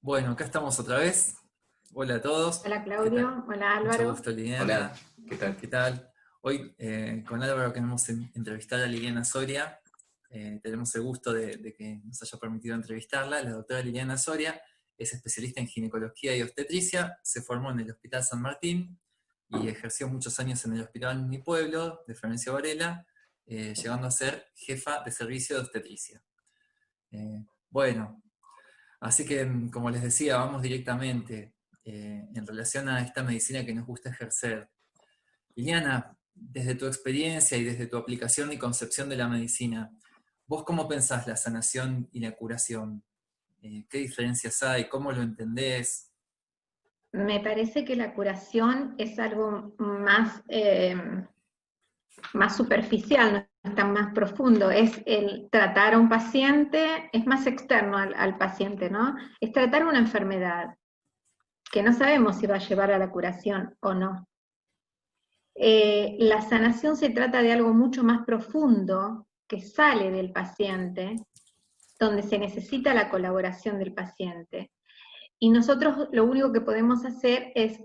Bueno, acá estamos otra vez. Hola a todos. Hola ¿Qué tal? Claudio, hola Mucho Álvaro. gusto, Liliana. Hola, ¿qué tal? ¿Qué tal? Hoy con Álvaro queremos entrevistar a Liliana Soria. Tenemos el gusto de que nos haya permitido entrevistarla. La doctora Liliana Soria es especialista en ginecología y obstetricia, se formó en el Hospital San Martín y ejerció muchos años en el Hospital Mi Pueblo de Florencio Varela, llegando a ser jefa de servicio de obstetricia. Bueno, así que, como les decía, vamos directamente en relación a esta medicina que nos gusta ejercer. Liliana, desde tu experiencia y desde tu aplicación y concepción de la medicina, ¿vos cómo pensás la sanación y la curación? ¿Qué diferencias hay? ¿Cómo lo entendés? Me parece que la curación es algo más superficial, no es tan más profundo. Es el tratar a un paciente, es más externo al paciente, ¿no? Es tratar una enfermedad que no sabemos si va a llevar a la curación o no. La sanación se trata de algo mucho más profundo que sale del paciente, donde se necesita la colaboración del paciente. Y nosotros lo único que podemos hacer es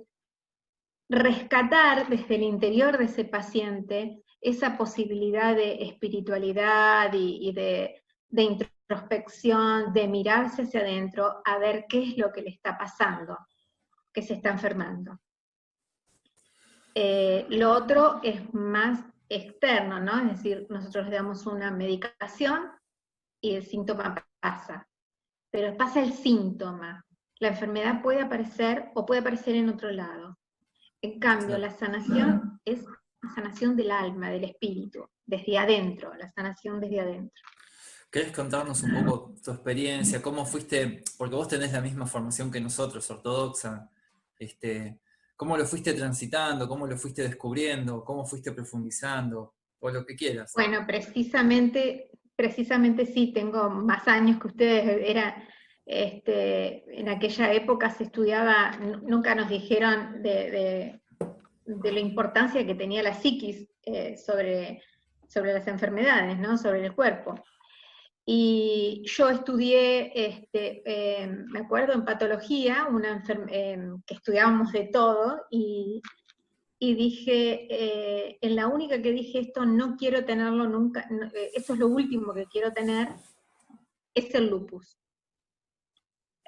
rescatar desde el interior de ese paciente esa posibilidad de espiritualidad y de introspección, de mirarse hacia adentro a ver qué es lo que le está pasando, que se está enfermando. Lo otro es más externo, ¿no? Es decir, nosotros le damos una medicación y el síntoma pasa, pero pasa el síntoma. La enfermedad puede aparecer o puede aparecer en otro lado. En cambio, Claro. la sanación es la sanación del alma, del espíritu, desde adentro, la sanación desde adentro. ¿Querés contarnos un poco tu experiencia? ¿Cómo fuiste? Porque vos tenés la misma formación que nosotros, ortodoxa. ¿Cómo lo fuiste transitando? ¿Cómo lo fuiste descubriendo? ¿Cómo fuiste profundizando? O lo que quieras. Bueno, precisamente sí, tengo más años que ustedes. En aquella época se estudiaba, nunca nos dijeron de la importancia que tenía la psiquis sobre las enfermedades, ¿no? Sobre el cuerpo. Y yo estudié, me acuerdo, en patología, que estudiábamos de todo, y dije, en la única que dije esto no quiero tenerlo nunca, no, esto es lo último que quiero tener, es el lupus.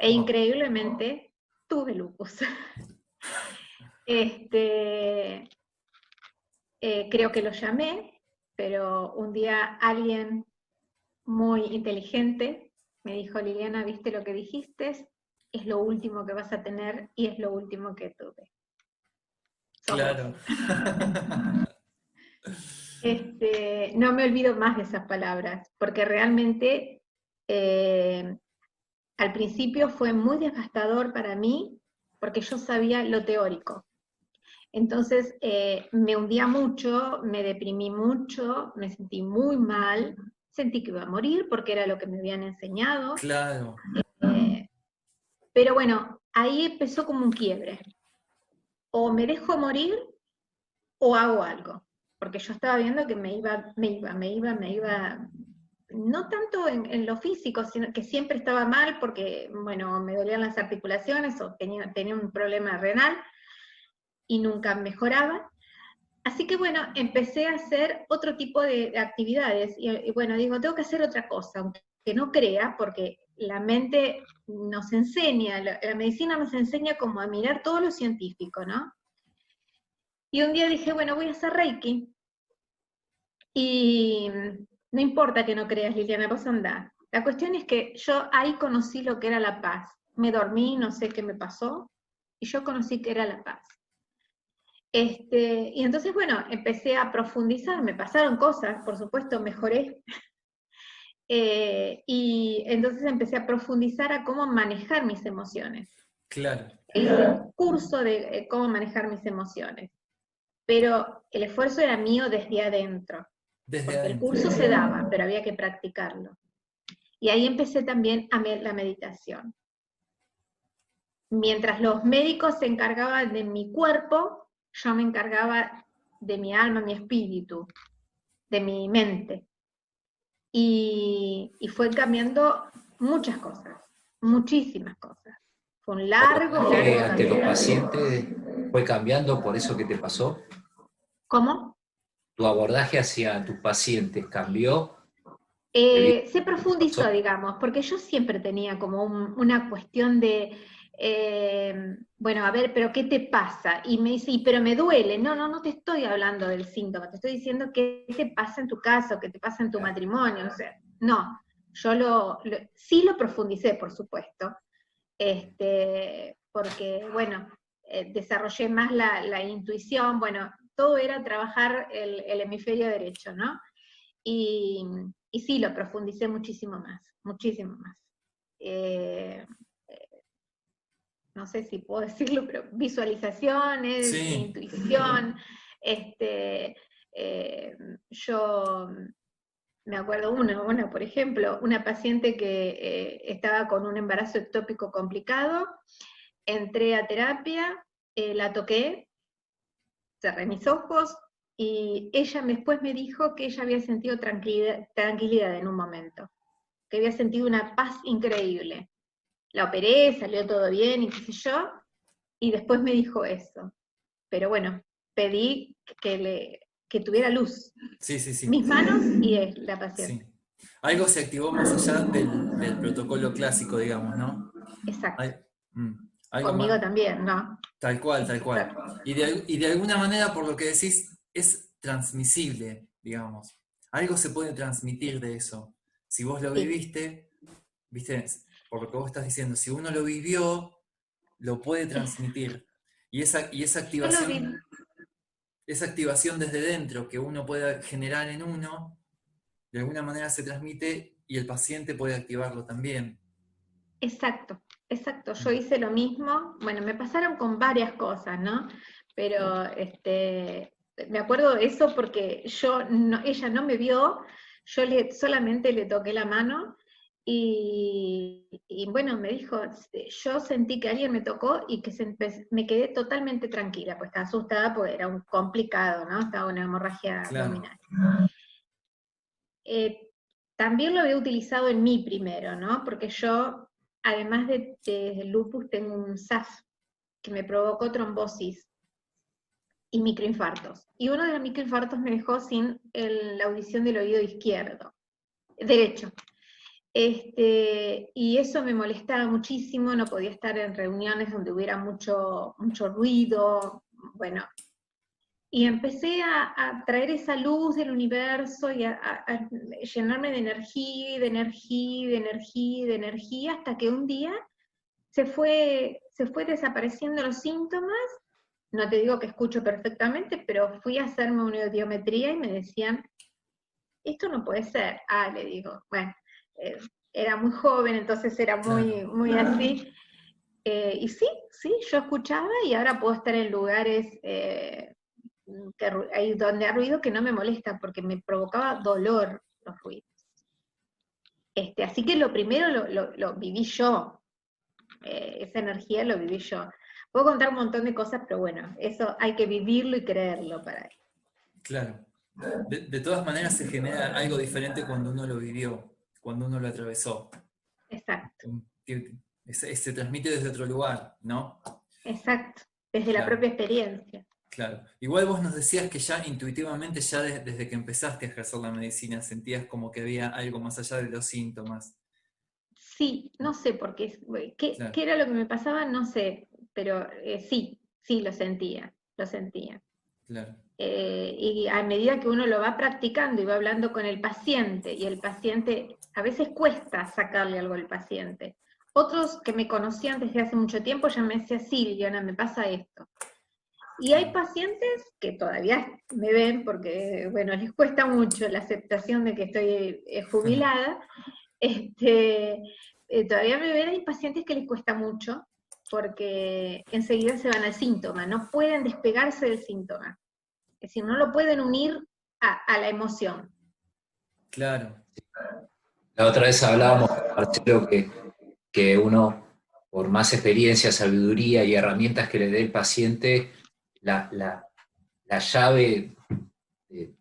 E Wow. increíblemente tuve lupus. Este, creo que lo llamé, pero un día alguien muy inteligente me dijo: Liliana, ¿viste lo que dijiste? Es lo último que vas a tener y es lo último que tuve. Sos vos. Claro. No me olvido más de esas palabras, porque realmente al principio fue muy desgastador para mí, porque yo sabía lo teórico. Entonces me hundía mucho, me deprimí mucho, me sentí muy mal, sentí que iba a morir porque era lo que me habían enseñado. Claro. Pero bueno, ahí empezó como un quiebre. O me dejo morir o hago algo. Porque yo estaba viendo que me iba, no tanto en lo físico, sino que siempre estaba mal porque, bueno, me dolían las articulaciones o tenía un problema renal y nunca mejoraba. Así que bueno, empecé a hacer otro tipo de actividades y bueno, digo, tengo que hacer otra cosa, aunque no crea, porque la mente nos enseña, la medicina nos enseña como a mirar todo lo científico, ¿no? Y un día dije, bueno, voy a hacer Reiki. Y no importa que no creas, Liliana, vos andá. La cuestión es que yo ahí conocí lo que era la paz. Me dormí, no sé qué me pasó, y yo conocí que era la paz. Y entonces, bueno, empecé a profundizar, me pasaron cosas, por supuesto, mejoré. Y entonces empecé a profundizar a cómo manejar mis emociones. Claro. Hice un curso de cómo manejar mis emociones, pero el esfuerzo era mío desde adentro, Desde porque el adentro. curso se daba, pero había que practicarlo. Y ahí empecé también la meditación. Mientras los médicos se encargaban de mi cuerpo, yo me encargaba de mi alma, mi espíritu, de mi mente. Y fue cambiando muchas cosas, muchísimas cosas. Fue un largo, largo ante los camino. pacientes fue cambiando por eso que te pasó. ¿Cómo? ¿Tu abordaje hacia tus pacientes cambió? Se profundizó, digamos, porque yo siempre tenía como una cuestión de, bueno, a ver, pero ¿qué te pasa? Y me dice, pero me duele. No, no, no te estoy hablando del síntoma, te estoy diciendo qué te pasa en tu caso, qué te pasa en tu matrimonio. O sea, no, yo sí lo profundicé, por supuesto, porque, bueno, desarrollé más la intuición, bueno, todo era trabajar el hemisferio derecho, ¿no? Y, y sí, lo profundicé muchísimo más, muchísimo más. Eh, no sé si puedo decirlo, pero visualizaciones, Sí, intuición, yo me acuerdo una, por ejemplo, una paciente que estaba con un embarazo ectópico complicado, entré a terapia, la toqué, cerré mis ojos, y ella después me dijo que ella había sentido tranquilidad en un momento, que había sentido una paz increíble. La operé, salió todo bien y qué sé yo, y después me dijo eso. Pero bueno, pedí que tuviera luz. sí, sí, sí, Mis manos y la sí. paciente. Algo se activó más allá del protocolo clásico, digamos, ¿no? Exacto. Hay- algo Conmigo más, también, ¿no? tal cual, tal cual. Exacto. Y de alguna manera, por lo que decís, es transmisible, digamos. Algo se puede transmitir de eso. Si vos lo Sí. viviste, viste, por lo que vos estás diciendo, si uno lo vivió, lo puede transmitir. Y Yo lo vi. esa activación desde dentro que uno puede generar en uno, de alguna manera se transmite y el paciente puede activarlo también. Exacto, exacto. Yo hice lo mismo. Bueno, me pasaron con varias cosas, ¿no? Pero me acuerdo de eso porque ella no me vio, yo solamente le toqué la mano y bueno, me dijo, yo sentí que alguien me tocó y que me quedé totalmente tranquila, pues estaba asustada porque era un complicado, ¿no? Estaba una hemorragia Claro, abdominal. Eh, También lo había utilizado en mí primero, ¿no? Porque yo, además de lupus, tengo un SAF que me provocó trombosis y microinfartos. Y uno de los microinfartos me dejó sin la audición del oído izquierdo, derecho. Y eso me molestaba muchísimo, no podía estar en reuniones donde hubiera mucho, mucho ruido, bueno, y empecé a traer esa luz del universo y a llenarme de energía, de energía, de energía, de energía, hasta que un día se fue desapareciendo los síntomas. No te digo que escucho perfectamente, pero fui a hacerme una audiometría y me decían, esto no puede ser. Ah, le digo, bueno, eh, era muy joven, entonces era muy, claro, muy así. Y sí, sí, yo escuchaba y ahora puedo estar en lugares ahí donde hay ruido que no me molesta porque me provocaba dolor los ruidos. Así que lo primero lo viví yo, esa energía lo viví yo. Puedo contar un montón de cosas, pero bueno, eso hay que vivirlo y creerlo para él. claro. De todas maneras se genera algo diferente cuando uno lo vivió, cuando uno lo atravesó. Exacto, Se transmite desde otro lugar, ¿no? exacto, desde la Claro, propia experiencia. claro. Igual vos nos decías que ya intuitivamente, ya desde que empezaste a ejercer la medicina, sentías como que había algo más allá de los síntomas. Sí, no sé por qué, qué Claro, era lo que me pasaba, no sé, pero sí, sí lo sentía, lo sentía. claro, Y a medida que uno lo va practicando y va hablando con el paciente, y el paciente, a veces cuesta sacarle algo al paciente. Otros que me conocían desde hace mucho tiempo ya me decían, sí, Liliana, me pasa esto. Y hay claro, pacientes que todavía me ven porque, bueno, les cuesta mucho la aceptación de que estoy jubilada. Todavía me ven, hay pacientes que les cuesta mucho porque enseguida se van al síntoma, no pueden despegarse del síntoma. Es decir, no lo pueden unir a la emoción. claro, La otra vez hablábamos con Marcelo que uno, por más experiencia, sabiduría y herramientas que le dé el paciente, la llave de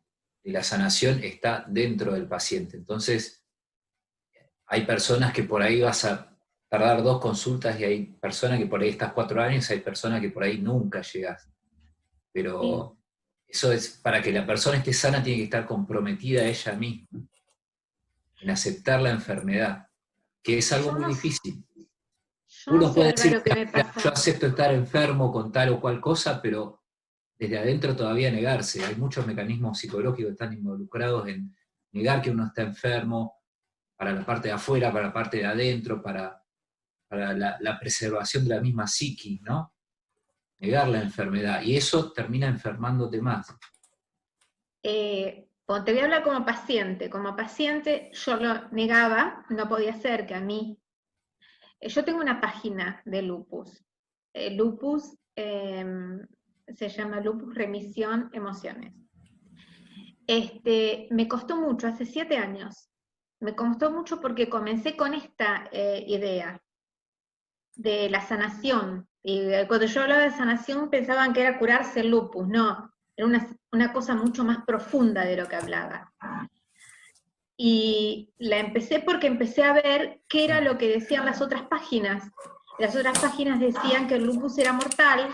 la sanación está dentro del paciente. Entonces, hay personas que por ahí vas a tardar 2 consultas y hay personas que por ahí estás 4 años, hay personas que por ahí nunca llegas. Sí. Pero eso es, para que la persona esté sana, tiene que estar comprometida ella misma, en aceptar la enfermedad, que es algo Yo muy no, difícil. yo no Uno sé, puede decir, Álvaro, qué me "Mira, yo pasó. acepto estar enfermo con tal o cual cosa", pero desde adentro todavía negarse. Hay muchos mecanismos psicológicos que están involucrados en negar que uno está enfermo, para la parte de afuera, para la parte de adentro, para la preservación de la misma psiquis, ¿no? Negar la enfermedad. Y eso termina enfermándote más. Te voy a hablar como paciente. Como paciente yo lo negaba, no podía ser que a mí. Yo tengo una página de lupus. Lupus se llama Lupus Remisión Emociones. Me costó mucho, hace 7 años. Me costó mucho porque comencé con esta idea de la sanación. Y cuando yo hablaba de sanación pensaban que era curarse el lupus. No, era una cosa mucho más profunda de lo que hablaba. Y la empecé porque empecé a ver qué era lo que decían las otras páginas. Las otras páginas decían que el lupus era mortal,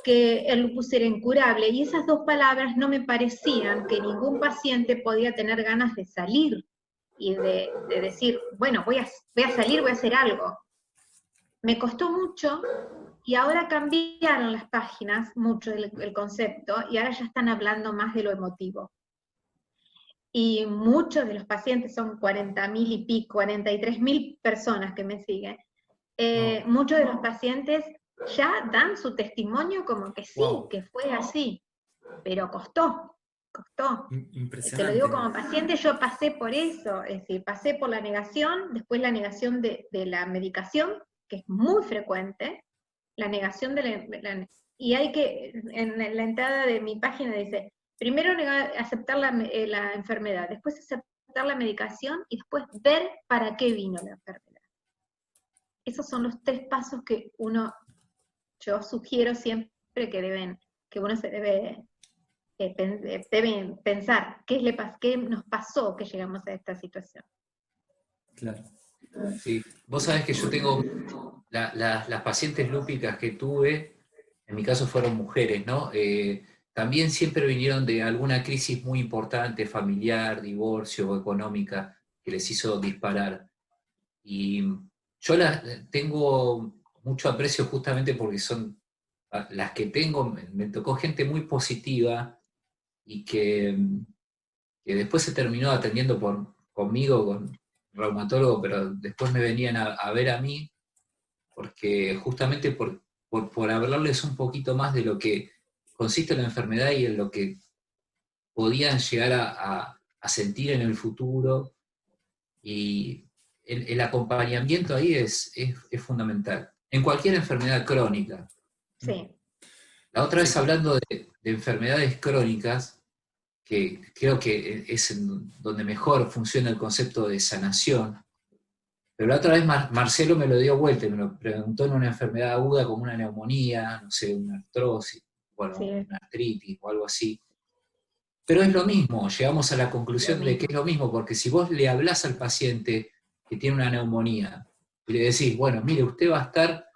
que el lupus era incurable, y esas dos palabras no me parecían que ningún paciente podía tener ganas de salir y de decir, bueno, voy a salir, voy a hacer algo. Me costó mucho, y ahora cambiaron las páginas, mucho el concepto, y ahora ya están hablando más de lo emotivo. Y muchos de los pacientes, son 40.000 y pico, 43.000 personas que me siguen, muchos de los pacientes ya dan su testimonio como que sí, Wow. que fue así, pero costó. Te lo digo Impresionante. como paciente, yo pasé por eso, es decir, pasé por la negación, después la negación de la medicación, que es muy frecuente, la negación y hay que, en la entrada de mi página dice, primero aceptar la enfermedad, después aceptar la medicación y después ver para qué vino la enfermedad. Esos son los 3 pasos que yo sugiero siempre que uno se deben pensar, qué nos pasó que llegamos a esta situación. Claro. Sí. Vos sabés que yo tengo las pacientes lúpicas que tuve, en mi caso fueron mujeres, ¿no? También siempre vinieron de alguna crisis muy importante, familiar, divorcio o económica, que les hizo disparar. Y yo las tengo mucho aprecio justamente porque son las que tengo, me tocó gente muy positiva y que después se terminó atendiendo conmigo, con reumatólogo, pero después me venían a ver a mí, porque justamente por hablarles un poquito más de lo que consiste la enfermedad y en lo que podían llegar a sentir en el futuro, y el acompañamiento ahí es fundamental, en cualquier enfermedad crónica. Sí. La otra vez Sí. hablando de enfermedades crónicas, que creo que es en donde mejor funciona el concepto de sanación. Pero la otra vez Marcelo me lo dio vuelta y me lo preguntó en una enfermedad aguda como una neumonía, no sé, una artrosis, bueno, Sí, una artritis o algo así. Pero es lo mismo, llegamos a la lo conclusión de que mismo. es lo mismo, porque si vos le hablás al paciente que tiene una neumonía y le decís, bueno, mire, usted va a estar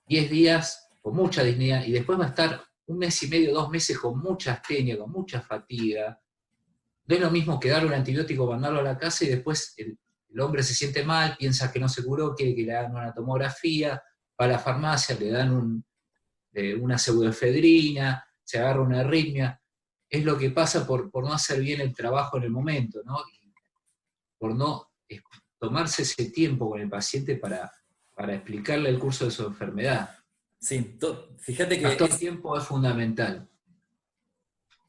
10 días con mucha dignidad y después va a estar 1 mes y medio, 2 meses con mucha astenia, con mucha fatiga. No es lo mismo que darle un antibiótico, mandarlo a la casa y después el hombre se siente mal, piensa que no se curó, quiere que le hagan una tomografía, va a la farmacia, le dan una pseudoefedrina, se agarra una arritmia. Es lo que pasa por no hacer bien el trabajo en el momento, ¿no? Y por no tomarse ese tiempo con el paciente para explicarle el curso de su enfermedad. Sí, fíjate El que factor es tiempo es fundamental.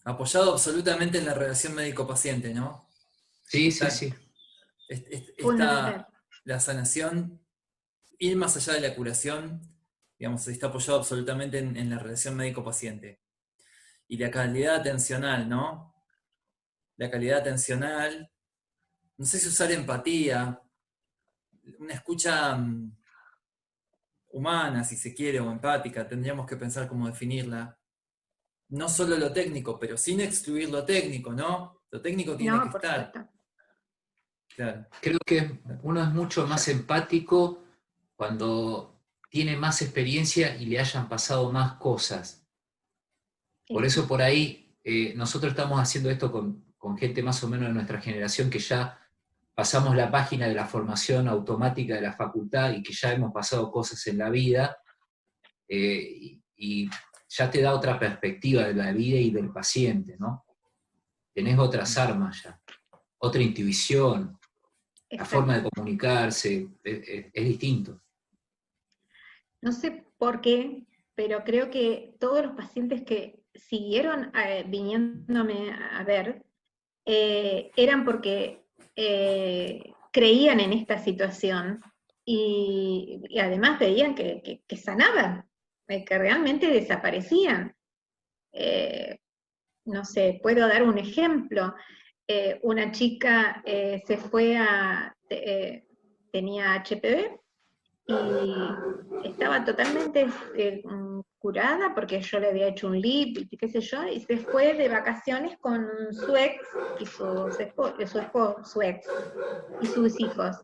apoyado absolutamente en la relación médico-paciente, ¿no? Sí, sí, Está, sí. Fundamental. la sanación, ir más allá de la curación, digamos, está apoyado absolutamente en la relación médico-paciente. Y la calidad atencional, ¿no? La calidad atencional, no sé si usar empatía, una escucha humana, si se quiere, o empática, tendríamos que pensar cómo definirla. No solo lo técnico, pero sin excluir lo técnico, ¿no? Lo técnico tiene que No, por estar. supuesto. Claro. Creo que uno es mucho más empático cuando tiene más experiencia y le hayan pasado más cosas. Por eso por ahí nosotros estamos haciendo esto con gente más o menos de nuestra generación que ya pasamos la página de la formación automática de la facultad y que ya hemos pasado cosas en la vida, y ya te da otra perspectiva de la vida y del paciente, ¿no? Tenés otras armas ya, otra intuición, la forma de comunicarse, es distinto. No sé por qué, pero creo que todos los pacientes que siguieron viniéndome a ver eran porque creían en esta situación y además veían que sanaban, que realmente desaparecían. No sé, puedo dar un ejemplo. Una chica se fue tenía HPV y estaba totalmente curada porque yo le había hecho un lip y qué sé yo, y se fue de vacaciones con su ex y su ex y sus hijos.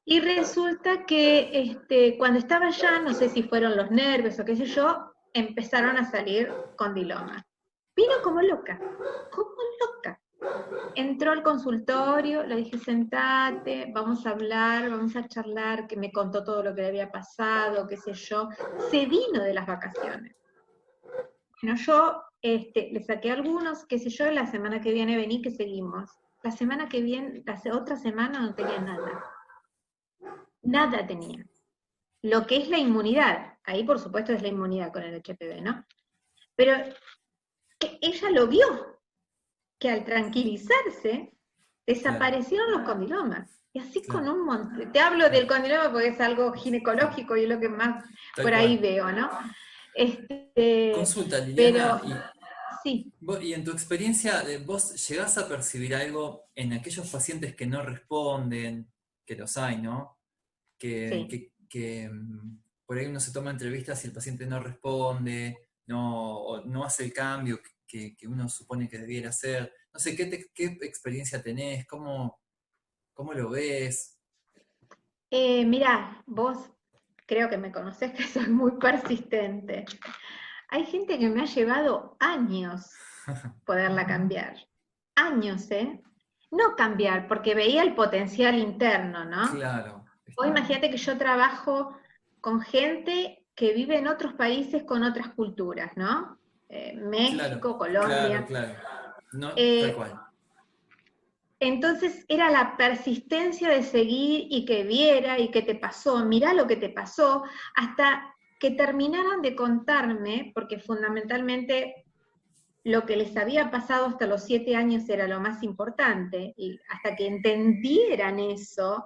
Y resulta que cuando estaba allá, no sé si fueron los nervios o qué sé yo, empezaron a salir condilomas. Vino como loca. Entró al consultorio, le dije, sentate, vamos a hablar, vamos a charlar, que me contó todo lo que le había pasado, qué sé yo. Se vino de las vacaciones. Bueno, yo le saqué algunos, qué sé yo, la semana que viene vení que seguimos. La semana que viene, la otra semana no tenía nada. Nada tenía. Lo que es la inmunidad, ahí por supuesto es la inmunidad con el HPV, ¿no? Pero ella lo vio, que al tranquilizarse, desaparecieron los condilomas. Y así con un montón. Te hablo del condiloma porque es algo ginecológico y es lo que más por ahí veo, ¿no? Consulta, Liliana, pero, sí. Y en tu experiencia, ¿vos llegás a percibir algo en aquellos pacientes que no responden, que los hay, ¿no? Que por ahí uno se toma entrevistas y el paciente no responde, no hace el cambio que uno supone que debiera hacer. No sé, ¿qué experiencia tenés? ¿Cómo lo ves? Mirá, vos creo que me conocés que soy muy persistente. Hay gente que me ha llevado años poderla cambiar. Años, ¿eh? No cambiar, porque veía el potencial interno, ¿no? Claro. Vos imagínate que yo trabajo con gente que vive en otros países con otras culturas, ¿no? México, Colombia. Claro. No, tal cual. Entonces era la persistencia de seguir y que viera y que te pasó, mirá lo que te pasó, hasta que terminaran de contarme, porque fundamentalmente lo que les había pasado hasta los 7 años era lo más importante, y hasta que entendieran eso,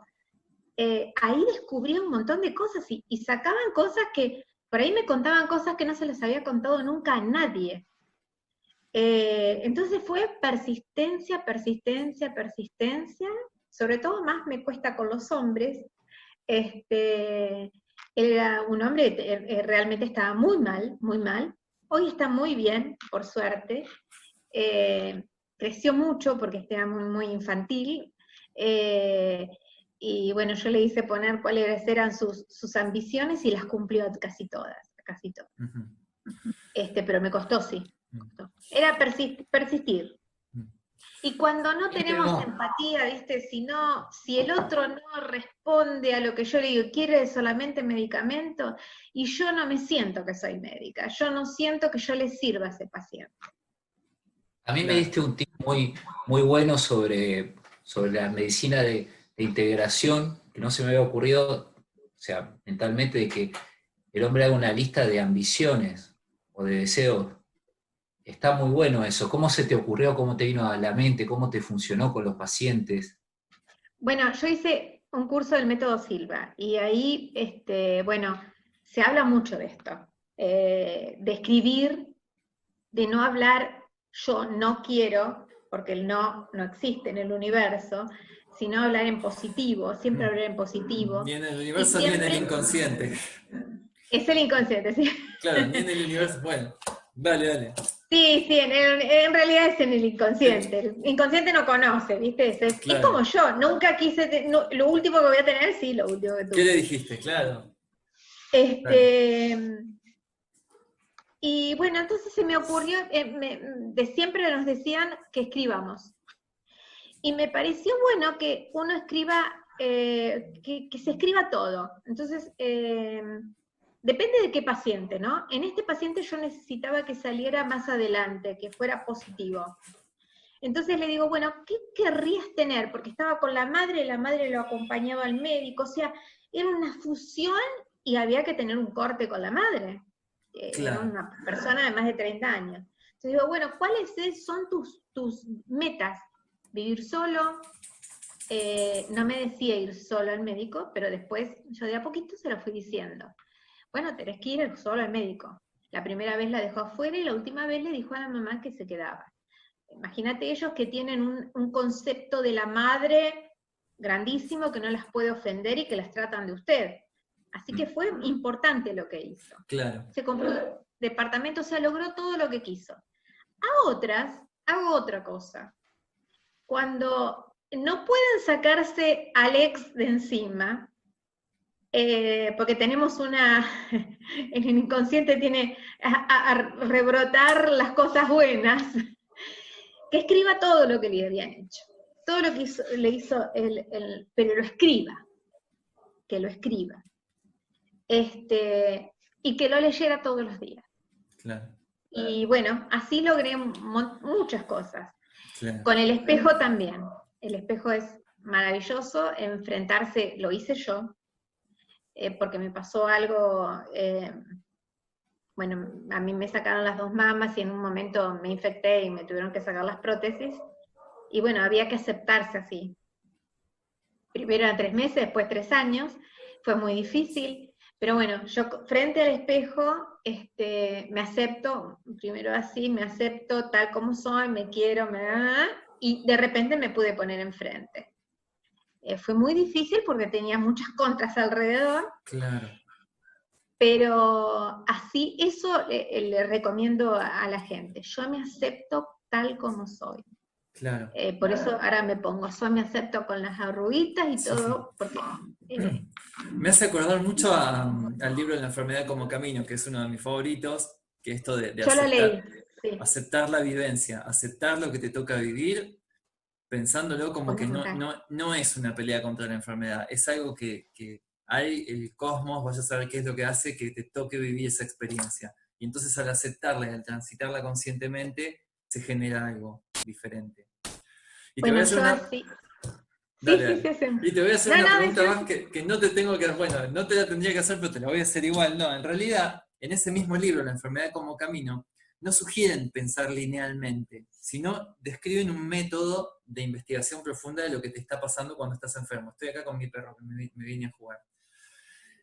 ahí descubrí un montón de cosas y sacaban cosas que, por ahí me contaban cosas que no se les había contado nunca a nadie. Entonces fue persistencia, sobre todo más me cuesta con los hombres. Era un hombre, realmente estaba muy mal, hoy está muy bien, por suerte, creció mucho porque estaba muy infantil, y bueno, yo le hice poner cuáles eran sus ambiciones y las cumplió casi todas. Uh-huh. Pero me costó, sí. Era persistir. Y cuando no tenemos empatía, ¿viste? Si el otro no responde a lo que yo le digo, quiere solamente medicamento, y yo no me siento que soy médica, yo no siento que yo le sirva a ese paciente. A mí me diste un tip muy bueno sobre la medicina de integración, que no se me había ocurrido, o sea, mentalmente, de que el hombre haga una lista de ambiciones o de deseos. Está muy bueno eso. ¿Cómo se te ocurrió? ¿Cómo te vino a la mente? ¿Cómo te funcionó con los pacientes? Bueno, yo hice un curso del método Silva y ahí, bueno, se habla mucho de esto, de escribir, de no hablar yo no quiero, porque el no existe en el universo, sino hablar en positivo, siempre hablar en positivo. Ni en el universo ni en el inconsciente. Es el inconsciente, sí. Claro, ni en el universo. Bueno, dale. Sí, sí, en realidad es en el inconsciente. El inconsciente no conoce, ¿viste? Es Claro. como yo, nunca quise, lo último que voy a tener, sí, lo último que ¿Qué tuve. le dijiste? Claro. Y bueno, entonces se me ocurrió, de siempre nos decían que escribamos. Y me pareció bueno que uno escriba, que se escriba todo. Entonces, depende de qué paciente, ¿no? En este paciente yo necesitaba que saliera más adelante, que fuera positivo. Entonces le digo, bueno, ¿qué querrías tener? Porque estaba con la madre lo acompañaba al médico, o sea, era una fusión y había que tener un corte con la madre. Era Claro. una persona de más de 30 años. Entonces digo, bueno, ¿cuáles son tus metas? ¿Vivir solo? No me decía ir solo al médico, pero después yo de a poquito se lo fui diciendo. Bueno, tenés que ir solo al médico. La primera vez la dejó afuera y la última vez le dijo a la mamá que se quedaba. Imagínate ellos que tienen un concepto de la madre grandísimo que no las puede ofender y que las tratan de usted. Así que fue importante lo que hizo. Claro. Se compró un departamento, o sea, logró todo lo que quiso. A otras, hago otra cosa. Cuando no pueden sacarse al ex de encima, porque tenemos el inconsciente tiene a rebrotar las cosas buenas, que escriba todo lo que le habían hecho, todo lo que le hizo pero lo escriba, que lo escriba, y que lo leyera todos los días. Claro. Y bueno, así logré muchas cosas. Claro. Con el espejo también. El espejo es maravilloso, enfrentarse, lo hice yo, porque me pasó algo, bueno, a mí me sacaron las 2 mamas y en un momento me infecté y me tuvieron que sacar las prótesis, y bueno, había que aceptarse así. Primero eran 3 meses, después 3 años, fue muy difícil, pero bueno, yo frente al espejo me acepto, primero así, me acepto tal como soy, me quiero, y de repente me pude poner enfrente. Fue muy difícil porque tenía muchas contras alrededor, Claro. pero así, eso le recomiendo a la gente. Yo me acepto tal como soy. Claro. Por eso ahora me pongo, yo me acepto con las arruguitas y Sí, todo, sí. porque... Me hace acordar mucho al libro La enfermedad como camino, que es uno de mis favoritos, que esto de yo lo leí, sí. aceptar la vivencia, aceptar lo que te toca vivir, pensándolo como que no es una pelea contra la enfermedad, es algo que hay, el cosmos, vaya a saber qué es lo que hace que te toque vivir esa experiencia. Y entonces al aceptarla y al transitarla conscientemente, se genera algo diferente. Y Bueno, te voy a hacer una... sí. Dale. Sí. Y te voy a hacer una pregunta decir... más que no te tengo que hacer, bueno, no te la tendría que hacer, pero te la voy a hacer igual. No, en realidad, en ese mismo libro, La enfermedad como camino, no sugieren pensar linealmente, sino describen un método de investigación profunda de lo que te está pasando cuando estás enfermo. Estoy acá con mi perro, que me vine a jugar.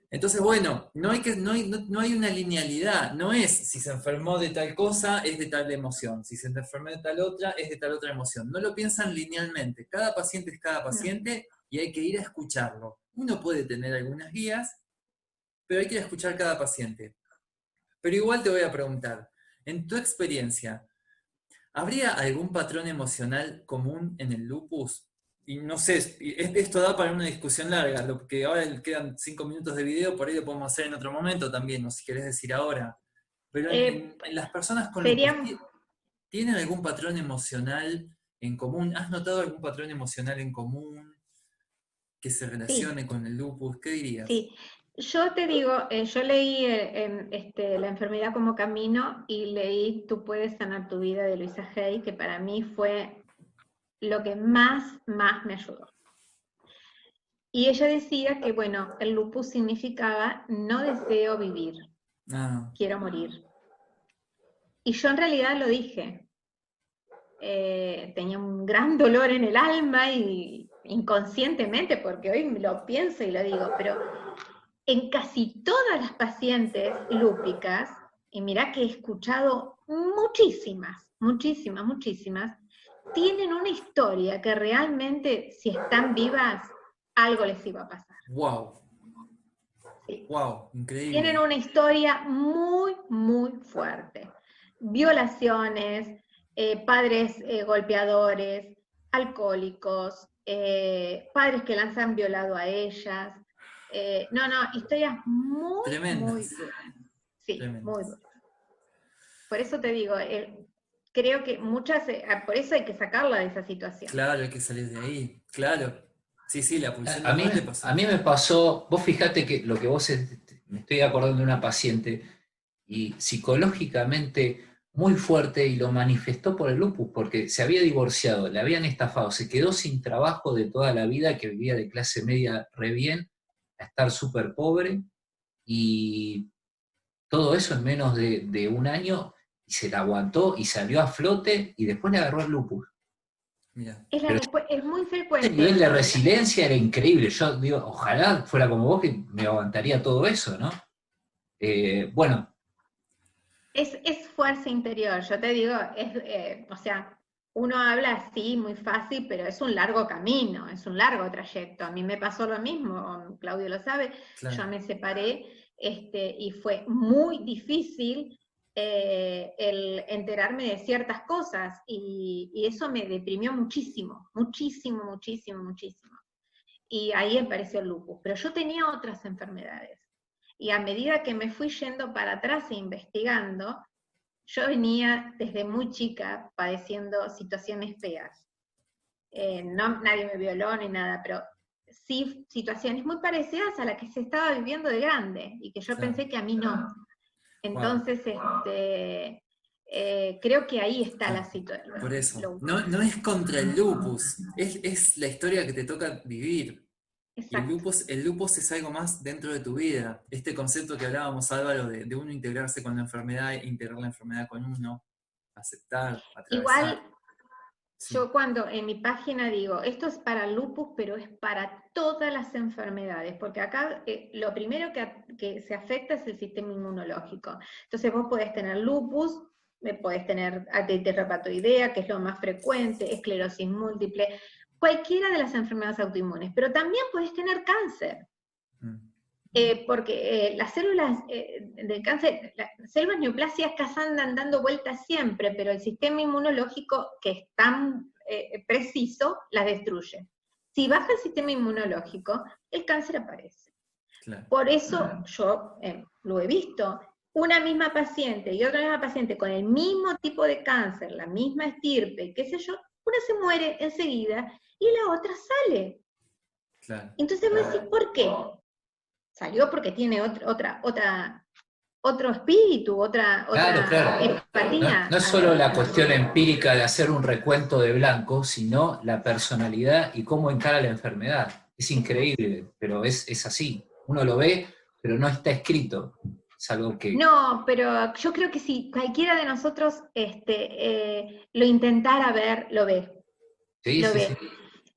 Entonces, bueno, no hay una linealidad, no es si se enfermó de tal cosa, es de tal emoción, si se enfermó de tal otra, es de tal otra emoción. No lo piensan linealmente, cada paciente es cada paciente y hay que ir a escucharlo. Uno puede tener algunas guías, pero hay que ir a escuchar cada paciente. Pero igual te voy a preguntar, en tu experiencia, ¿habría algún patrón emocional común en el lupus? Y no sé, esto da para una discusión larga, lo que ahora quedan 5 minutos de video, por ahí lo podemos hacer en otro momento también, o si querés decir ahora. Pero en las personas con lupus, sería... ¿tienen algún patrón emocional en común? ¿Has notado algún patrón emocional en común que se relacione Sí, con el lupus? ¿Qué dirías? sí. Yo te digo, yo leí La enfermedad como camino y leí Tú puedes sanar tu vida de Luisa Hay, que para mí fue lo que más me ayudó. Y ella decía que, bueno, el lupus significaba no deseo vivir, quiero morir. Y yo en realidad lo dije. Tenía un gran dolor en el alma y inconscientemente, porque hoy lo pienso y lo digo, pero en casi todas las pacientes lúpicas, y mirá que he escuchado muchísimas, tienen una historia que realmente, si están vivas, algo les iba a pasar. ¡Wow! Sí. ¡Wow! Increíble. Tienen una historia muy fuerte. violaciones, padres golpeadores, alcohólicos, padres que las han violado a ellas. Historias muy, Tremendas. muy duras. Sí, Tremendas. muy duras. Por eso te digo, creo que por eso hay que sacarla de esa situación. Claro, hay que salir de ahí, claro. Sí, la pulsión A mí, le pasó. a mí me pasó, vos fijate que lo que me estoy acordando de una paciente y psicológicamente muy fuerte y lo manifestó por el lupus, porque se había divorciado, le habían estafado, se quedó sin trabajo de toda la vida, que vivía de clase media re bien, a estar súper pobre, y todo eso en menos de un año, y se la aguantó y salió a flote, y después le agarró el lupus. Mira. Es muy frecuente. El nivel de resiliencia era increíble. Yo digo, ojalá fuera como vos, que me aguantaría todo eso, ¿no? Bueno. Es fuerza interior, yo te digo, o sea, uno habla así muy fácil, pero es un largo camino, es un largo trayecto. A mí me pasó lo mismo, Claudio lo sabe, Claro. yo me separé y fue muy difícil el enterarme de ciertas cosas y eso me deprimió muchísimo, muchísimo, muchísimo, muchísimo. Y ahí apareció el lupus, pero yo tenía otras enfermedades. Y a medida que me fui yendo para atrás e investigando, yo venía desde muy chica padeciendo situaciones feas. Nadie me violó ni nada, pero sí situaciones muy parecidas a las que se estaba viviendo de grande, y que yo pensé que a mí no. Entonces, creo que ahí está la situación. Por eso, no es contra el lupus, es la historia que te toca vivir. Exacto. Y el lupus es algo más dentro de tu vida. Este concepto que hablábamos, Álvaro, de uno integrarse con la enfermedad, integrar la enfermedad con uno, aceptar, atravesar. Igual, yo cuando en mi página digo, esto es para el lupus, pero es para todas las enfermedades, porque acá lo primero que se afecta es el sistema inmunológico. Entonces vos podés tener lupus, podés tener artritis reumatoidea, que es lo más frecuente, esclerosis múltiple, cualquiera de las enfermedades autoinmunes, pero también podés tener cáncer. Porque las células del cáncer, las células neoplásicas andan dando vueltas siempre, pero el sistema inmunológico, que es tan preciso, las destruye. Si baja el sistema inmunológico, el cáncer aparece. Claro. Por eso yo lo he visto, una misma paciente y otra misma paciente con el mismo tipo de cáncer, la misma estirpe, qué sé yo, una se muere enseguida y la otra sale. Claro. Entonces me decís, ¿por qué? Salió porque tiene otro espíritu, otra empatía. No es solo la cuestión empírica de hacer un recuento de blanco, sino la personalidad y cómo encara la enfermedad. Es increíble, pero es así. Uno lo ve, pero no está escrito. Es algo que... No, pero yo creo que si cualquiera de nosotros lo intentara ver, lo ve. Sí, lo sí, ve. Sí.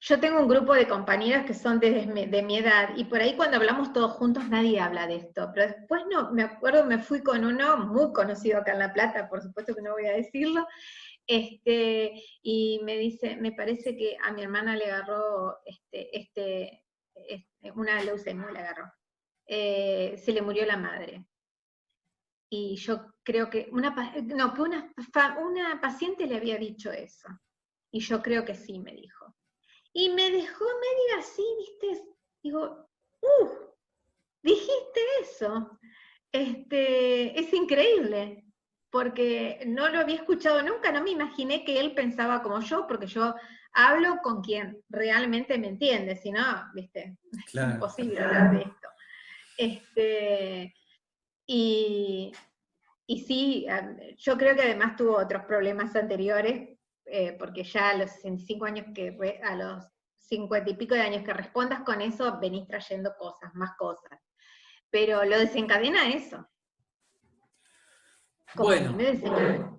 Yo tengo un grupo de compañeras que son de mi edad, y por ahí cuando hablamos todos juntos nadie habla de esto, pero después no, me acuerdo, me fui con uno muy conocido acá en La Plata, por supuesto que no voy a decirlo, y me dice, me parece que a mi hermana le agarró una leucemia, le agarró, se le murió la madre. Y yo creo que una paciente le había dicho eso, y yo creo que sí, me dijo. Y me dejó medio así, ¿viste? Digo, dijiste eso. Es increíble, porque no lo había escuchado nunca, no me imaginé que él pensaba como yo, porque yo hablo con quien realmente me entiende, si no, ¿viste? Claro. Es imposible hablar de esto. Y sí, yo creo que además tuvo otros problemas anteriores, porque ya a los 65 años a los 50 y pico de años que respondas con eso, venís trayendo cosas, más cosas. Pero lo desencadena eso. Como bueno. me desencadena.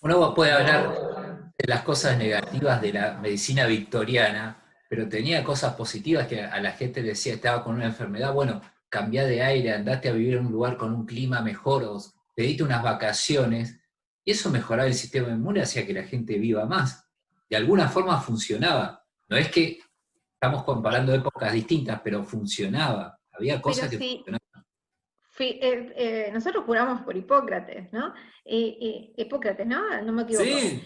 Uno puede hablar de las cosas negativas de la medicina victoriana, pero tenía cosas positivas que a la gente le decía, estaba con una enfermedad, bueno, cambiá de aire, andate a vivir en un lugar con un clima mejor, o pedite unas vacaciones, y eso mejoraba el sistema inmune, hacía que la gente viva más. De alguna forma funcionaba. No es que estamos comparando épocas distintas, pero funcionaba. Había cosas que funcionaban. nosotros juramos por Hipócrates, ¿no? Hipócrates, ¿no? No me equivoco. Sí.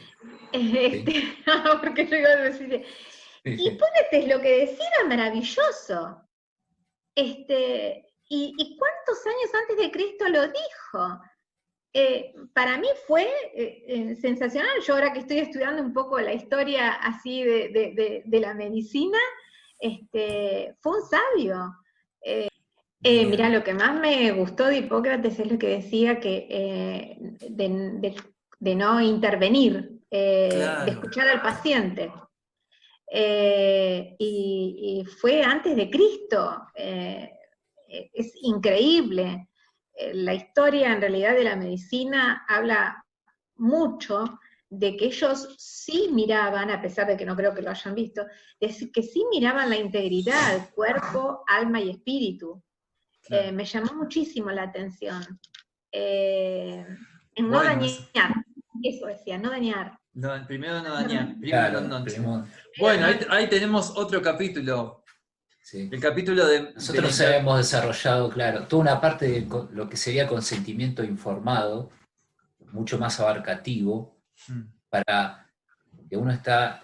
Porque yo iba a decir... Hipócrates lo que decía era maravilloso. ¿Y cuántos años antes de Cristo lo dijo? Para mí fue sensacional. Yo ahora que estoy estudiando un poco la historia así de la medicina, fue un sabio. Mirá, lo que más me gustó de Hipócrates es lo que decía que de no intervenir, Claro. de escuchar al paciente. Y fue antes de Cristo. Es increíble. La historia en realidad de la medicina habla mucho de que ellos sí miraban, a pesar de que no creo que lo hayan visto, que sí miraban la integridad, cuerpo, alma y espíritu. Claro. Me llamó muchísimo la atención. En no Bueno, dañar, eso decía, no dañar. No, primero no dañar, Claro, primero noche. primero. Bueno, ahí tenemos otro capítulo. Sí. El capítulo de... Nosotros hemos desarrollado, claro, toda una parte de lo que sería consentimiento informado, mucho más abarcativo, para que uno está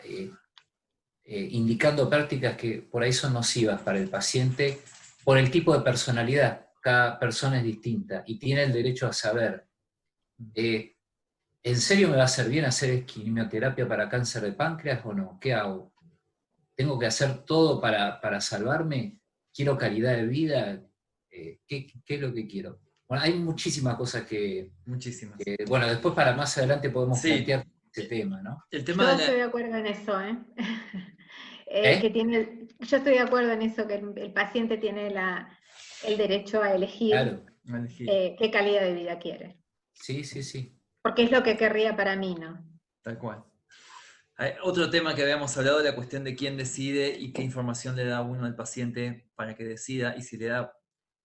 indicando prácticas que por ahí son nocivas para el paciente por el tipo de personalidad. Cada persona es distinta y tiene el derecho a saber, ¿en serio me va a hacer bien hacer quimioterapia para cáncer de páncreas o no? ¿Qué hago? ¿Tengo que hacer todo para salvarme? ¿Quiero calidad de vida? ¿Qué es lo que quiero? Bueno, hay muchísimas cosas Muchísimas. Bueno, después para más adelante podemos Sí. plantear ese tema, ¿no? El tema Yo estoy de acuerdo en eso, yo estoy de acuerdo en eso, que el paciente tiene el derecho a elegir, Claro. Qué calidad de vida quiere. Sí, sí, sí. Porque es lo que querría para mí, ¿no? Tal cual. Otro tema que habíamos hablado, la cuestión de quién decide y qué información le da uno al paciente para que decida, y si le da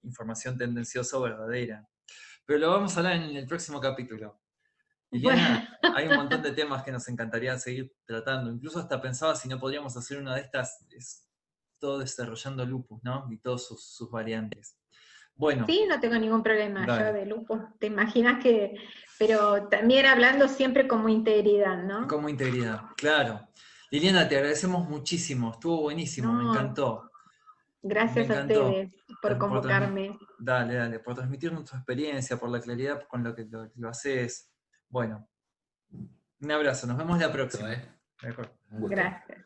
información tendenciosa o verdadera. Pero lo vamos a hablar en el próximo capítulo. Liliana, hay un montón de temas que nos encantaría seguir tratando. Incluso hasta pensaba si no podríamos hacer una de estas, todo desarrollando lupus, ¿no? Y todas sus variantes. Bueno. Sí, no tengo ningún problema Dale. yo de lupus. Te imaginas que... Pero también hablando siempre como integridad, ¿no? Como integridad, claro. Liliana, te agradecemos muchísimo. Estuvo buenísimo, me encantó. Gracias a ustedes por convocarme. Dale, por transmitirnos tu experiencia, por la claridad con lo que lo haces. Bueno, un abrazo, nos vemos la próxima. Un gusto. Gracias.